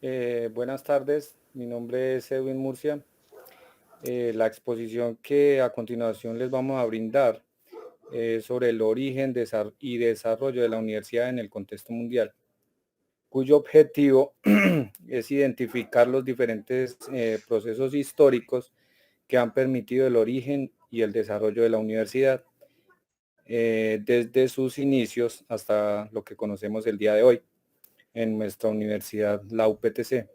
Buenas tardes, mi nombre es Edwin Murcia. La exposición que a continuación les vamos a brindar es sobre el origen y desarrollo de la universidad en el contexto mundial, cuyo objetivo es identificar los diferentes procesos históricos que han permitido el origen y el desarrollo de la universidad, desde sus inicios hasta lo que conocemos el día de hoy en nuestra universidad, la UPTC.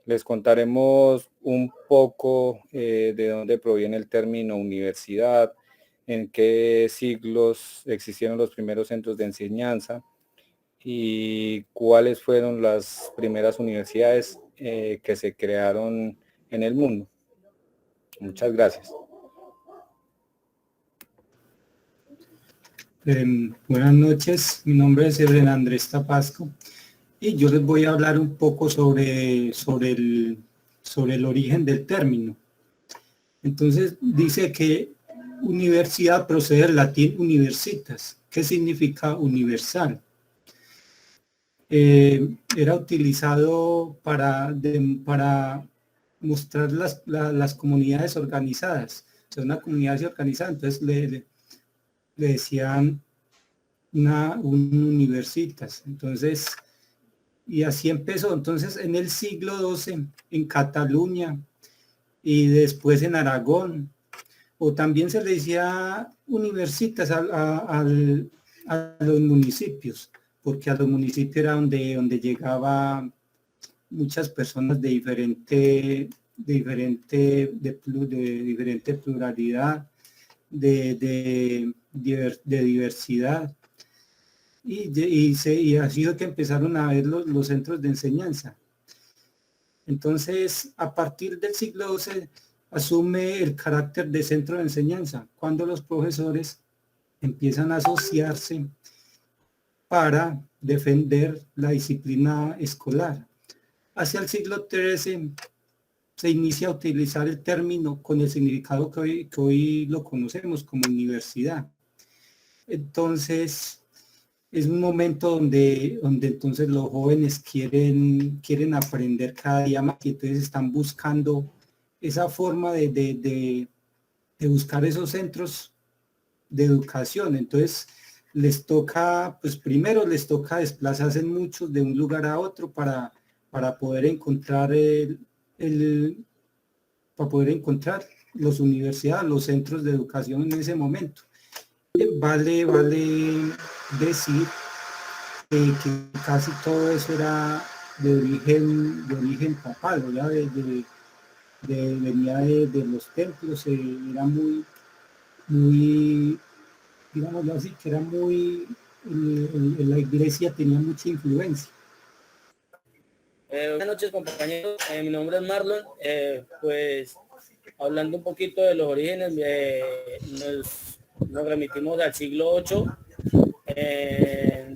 Les contaremos un poco de dónde proviene el término universidad, en qué siglos existieron los primeros centros de enseñanza y cuáles fueron las primeras universidades que se crearon en el mundo. Muchas gracias. Buenas noches, mi nombre es Efren Andrés Tapasco y yo les voy a hablar un poco sobre el origen del término. Entonces dice que universidad procede del latín universitas, que significa universal. Era utilizado para mostrar las comunidades organizadas. O sea, una comunidad organizada, entonces le decían un universitas. Entonces, y así empezó. Entonces, en el siglo XII, en Cataluña y después en Aragón, o también se le decía universitas a los municipios, porque a los municipios era donde llegaba muchas personas de diferente pluralidad, de diversidad. Y ha sido que empezaron a ver los centros de enseñanza. Entonces, a partir del siglo XII, asume el carácter de centro de enseñanza, cuando los profesores empiezan a asociarse para defender la disciplina escolar. Hacia el siglo XIII se inicia a utilizar el término con el significado que hoy lo conocemos como universidad. Entonces, es un momento donde entonces los jóvenes quieren aprender cada día más y entonces están buscando esa forma de buscar esos centros de educación. Entonces les toca, pues primero les toca desplazarse muchos de un lugar a otro para poder encontrar para poder encontrar las universidades, los centros de educación en ese momento. Vale decir que casi todo eso era de origen papal, ¿verdad? Venía de los templos, era muy, digámoslo así, que era la iglesia tenía mucha influencia. Buenas noches, compañeros. Mi nombre es Marlon. Pues hablando un poquito de los orígenes, nos remitimos al siglo VIII,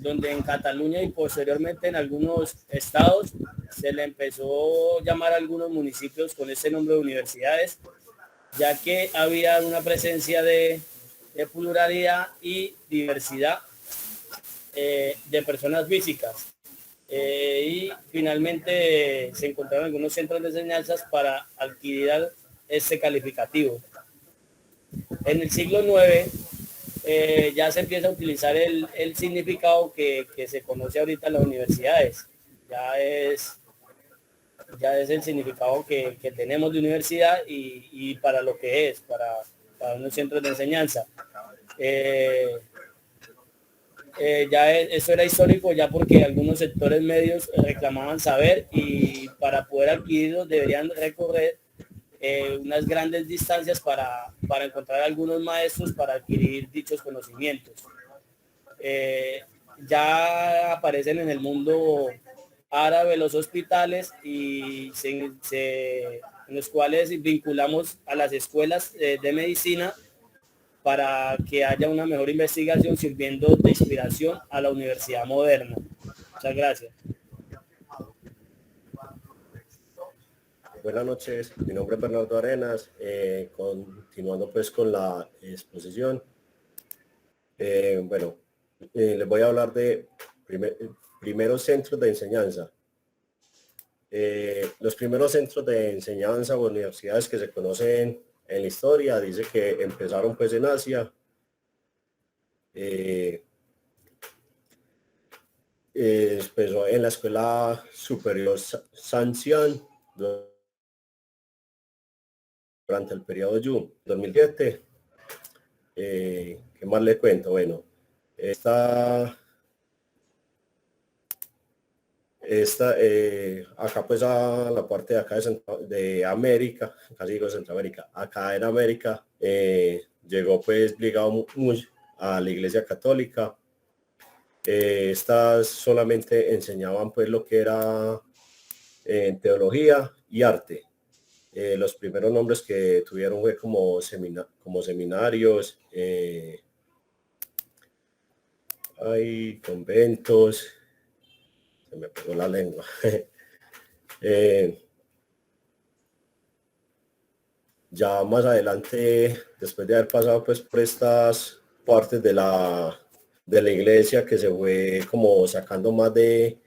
donde en Cataluña y posteriormente en algunos estados se le empezó a llamar a algunos municipios con ese nombre de universidades, ya que había una presencia de pluralidad y diversidad de personas físicas. Y finalmente se encontraron algunos centros de enseñanzas para adquirir este calificativo. En el siglo IX ya se empieza a utilizar el significado que se conoce ahorita en las universidades. Ya es el significado que tenemos de universidad y para lo que es, para unos centros de enseñanza. Eso era histórico ya porque algunos sectores medios reclamaban saber y para poder adquirirlos deberían recorrer unas grandes distancias para encontrar algunos maestros para adquirir dichos conocimientos. Ya aparecen en el mundo árabe los hospitales y en los cuales vinculamos a las escuelas de medicina para que haya una mejor investigación sirviendo de inspiración a la universidad moderna. Muchas gracias. Buenas noches, mi nombre es Bernardo Arenas, continuando pues con la exposición. Les voy a hablar de primeros centros de enseñanza. Los primeros centros de enseñanza o universidades que se conocen en la historia, dice que empezaron pues en Asia. Empezó en la Escuela Superior Sanxian durante el periodo Yu, 2007. ¿Qué más le cuento? Bueno, acá pues a la parte de acá de América, casi digo Centroamérica, acá en América, llegó pues ligado mucho a la Iglesia Católica. Estas solamente enseñaban pues lo que era teología y arte. Los primeros nombres que tuvieron fue como seminarios, hay conventos, se me pegó la lengua. Ya más adelante, después de haber pasado pues por estas partes de la iglesia que se fue como sacando más de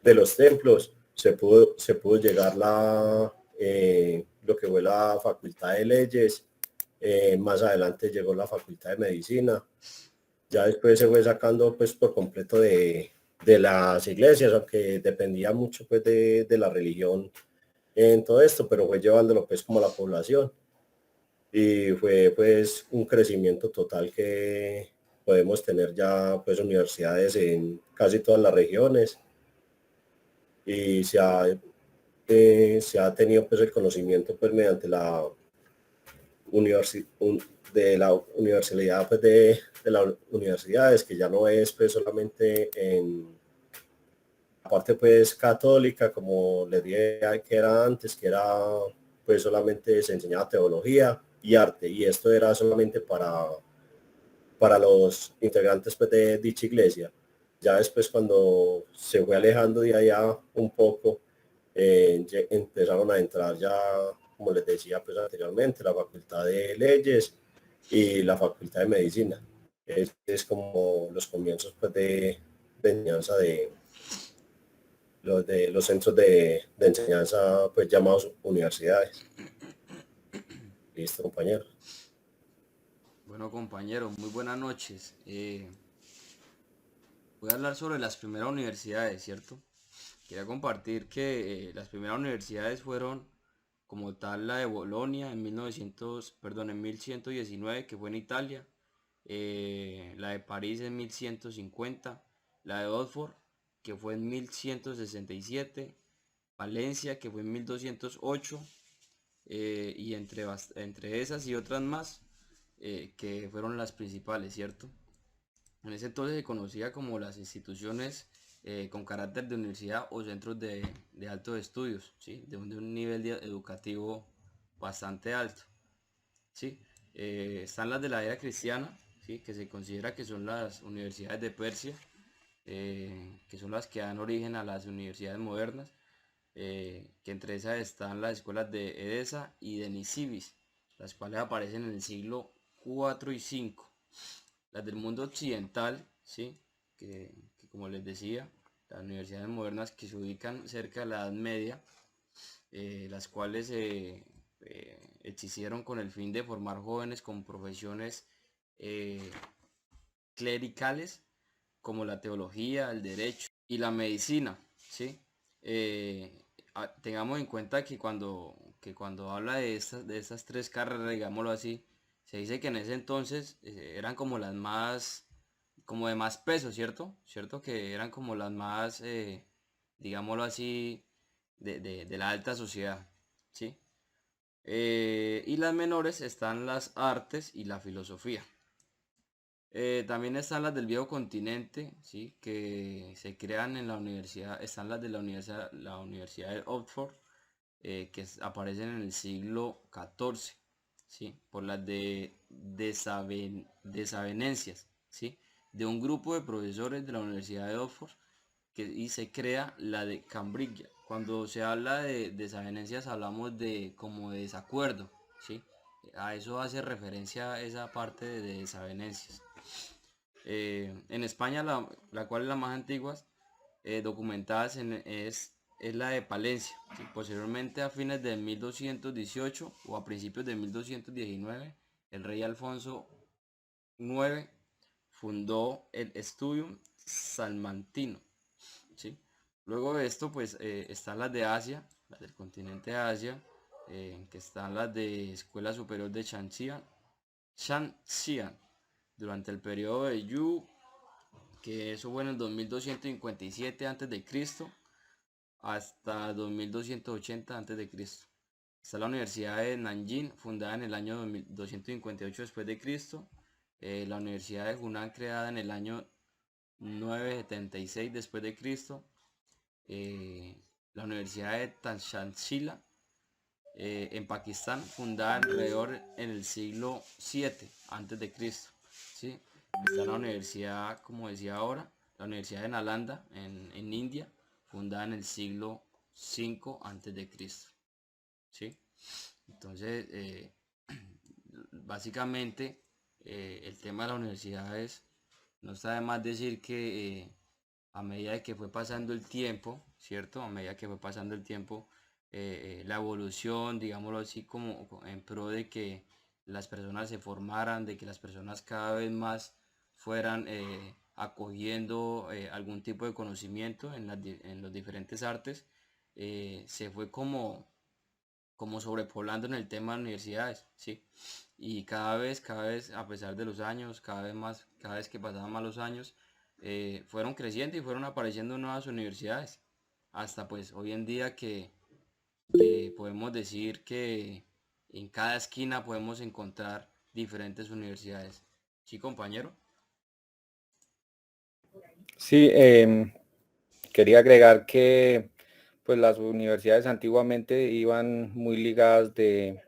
los templos, se pudo llegar lo que fue la Facultad de Leyes, más adelante llegó la Facultad de Medicina, ya después se fue sacando pues por completo de las iglesias, aunque dependía mucho pues de la religión en todo esto, pero fue llevándolo pues como a la población y fue pues un crecimiento total que podemos tener ya pues universidades en casi todas las regiones y se ha tenido pues el conocimiento pues mediante la universalidad pues de las universidades, que ya no es pues solamente en la parte pues católica como les dije que era antes, que era pues solamente se enseñaba teología y arte, y esto era solamente para los integrantes pues, de dicha iglesia. Ya después cuando se fue alejando de allá un poco, empezaron a entrar ya, como les decía pues anteriormente, la Facultad de Leyes y la Facultad de Medicina. Es como los comienzos pues, de enseñanza de los centros de enseñanza pues llamados universidades. Listo, compañero. Bueno, compañero, muy buenas noches. Voy a hablar sobre las primeras universidades, ¿cierto? Quería compartir que las primeras universidades fueron como tal la de Bolonia en 1119, que fue en Italia, la de París en 1150, la de Oxford, que fue en 1167, Valencia, que fue en 1208, y entre esas y otras más, que fueron las principales, ¿cierto? En ese entonces se conocía como las instituciones con carácter de universidad o centros de altos estudios, ¿sí? De un nivel educativo bastante alto, ¿sí? Están las de la era cristiana, ¿sí? Que se considera que son las universidades de Persia, que son las que dan origen a las universidades modernas, que entre esas están las escuelas de Edesa y de Nisibis, las cuales aparecen en el siglo 4 y 5. Las del mundo occidental, ¿sí? Que como les decía, las universidades modernas que se ubican cerca de la Edad Media, las cuales se existieron con el fin de formar jóvenes con profesiones clericales como la teología, el derecho y la medicina, ¿sí? Tengamos en cuenta que cuando habla de estas tres carreras, digámoslo así, se dice que en ese entonces eran como las más, como de más peso, ¿cierto? ¿Cierto? Que eran como las más, digámoslo así, de la alta sociedad, ¿sí? Y las menores están las artes y la filosofía. También están las del viejo continente, ¿sí? Que se crean en la universidad, están las de la Universidad de Oxford, aparecen en el siglo XIV, ¿sí? Por las desavenencias, ¿sí? De un grupo de profesores de la Universidad de Oxford, y se crea la de Cambridge. Cuando se habla de desavenencias hablamos de como de desacuerdo, ¿sí? A eso hace referencia esa parte de desavenencias. En España, la cual es la más antigua, documentadas es es la de Palencia. ¿Sí? Posteriormente, a fines de 1218 o a principios de 1219, el rey Alfonso IX fundó el Studium Salmantino. ¿Sí? Luego de esto, pues están las de Asia, las del continente de Asia, que están las de Escuela Superior de Shanxian, durante el periodo de Yu, que eso fue en el 2257 a.C. hasta 2280 a.C. Está la Universidad de Nanjing, fundada en el año 258 después de Cristo. La Universidad de Hunan, creada en el año 976 después de Cristo. La Universidad de Tanshanshila, en Pakistán, fundada alrededor en el siglo 7 antes de Cristo. ¿Sí? Está la universidad, como decía ahora, la Universidad de Nalanda en India, fundada en el siglo 5 antes de Cristo. ¿Sí? Entonces, básicamente, el tema de las universidades, no está de más decir que a medida que fue pasando el tiempo, ¿cierto? A medida que fue pasando el tiempo, la evolución, digámoslo así, como en pro de que las personas se formaran, de que las personas cada vez más fueran acogiendo algún tipo de conocimiento en los diferentes artes, se fue como sobrepoblando en el tema de universidades, ¿sí? Y cada vez, a pesar de los años, cada vez que pasaban más los años, fueron creciendo y fueron apareciendo nuevas universidades. Hasta pues hoy en día que podemos decir que en cada esquina podemos encontrar diferentes universidades. ¿Sí, compañero? Sí, quería agregar que pues las universidades antiguamente iban muy ligadas de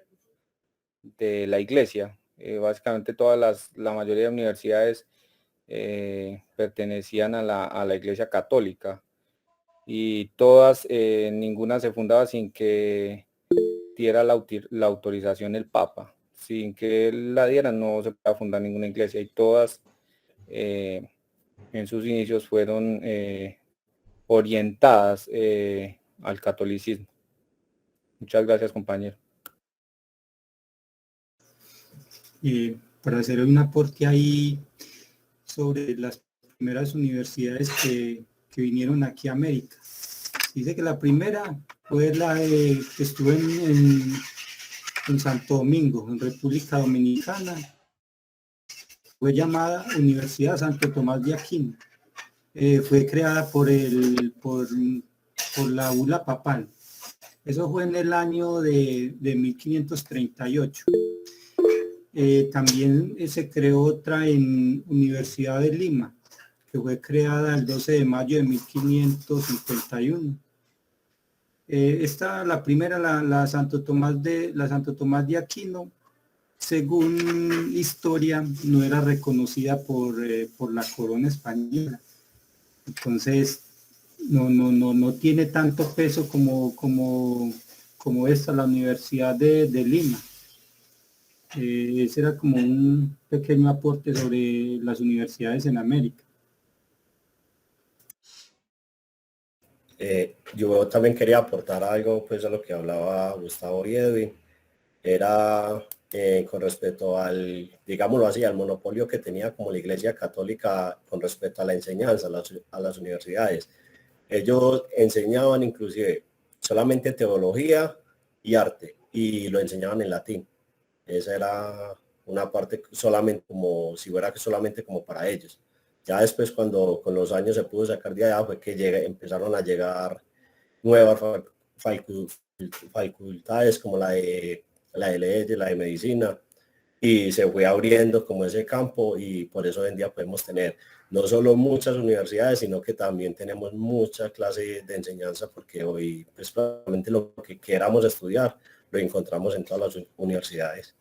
la iglesia. Básicamente la mayoría de universidades pertenecían a la iglesia católica y todas, ninguna se fundaba sin que diera la autorización el Papa. Sin que él la diera no se podía fundar ninguna iglesia y todas en sus inicios fueron orientadas al catolicismo. Muchas gracias, compañero. Para hacer un aporte ahí sobre las primeras universidades que vinieron aquí a América. Dice que la primera fue la que estuvo en Santo Domingo, en República Dominicana. Fue llamada Universidad Santo Tomás de Aquino. Fue creada por la bula papal. Eso fue en el año de 1538. También se creó otra en Universidad de Lima, que fue creada el 12 de mayo de 1551. Esta, la primera, la Santo Tomás de Aquino, según historia, no era reconocida por la corona española. Entonces, no tiene tanto peso como esta, la Universidad de Lima. Ese era como un pequeño aporte sobre las universidades en América. Yo también quería aportar algo pues a lo que hablaba Gustavo y Edwin. Era con respecto al, digámoslo así, al monopolio que tenía como la Iglesia Católica con respecto a la enseñanza a las universidades. Ellos enseñaban inclusive solamente teología y arte y lo enseñaban en latín. Esa era una parte solamente como si fuera solamente como para ellos. Ya después cuando con los años se pudo sacar de allá fue que empezaron a llegar nuevas facultades como la de leyes, la de medicina, y se fue abriendo como ese campo y por eso hoy en día podemos tener no solo muchas universidades, sino que también tenemos muchas clases de enseñanza porque hoy pues probablemente lo que queramos estudiar lo encontramos en todas las universidades.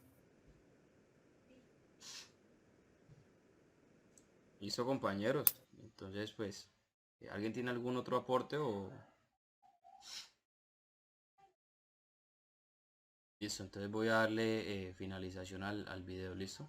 Listo, compañeros. Entonces, pues, ¿alguien tiene algún otro aporte o...? Listo, entonces voy a darle finalización al video, ¿listo?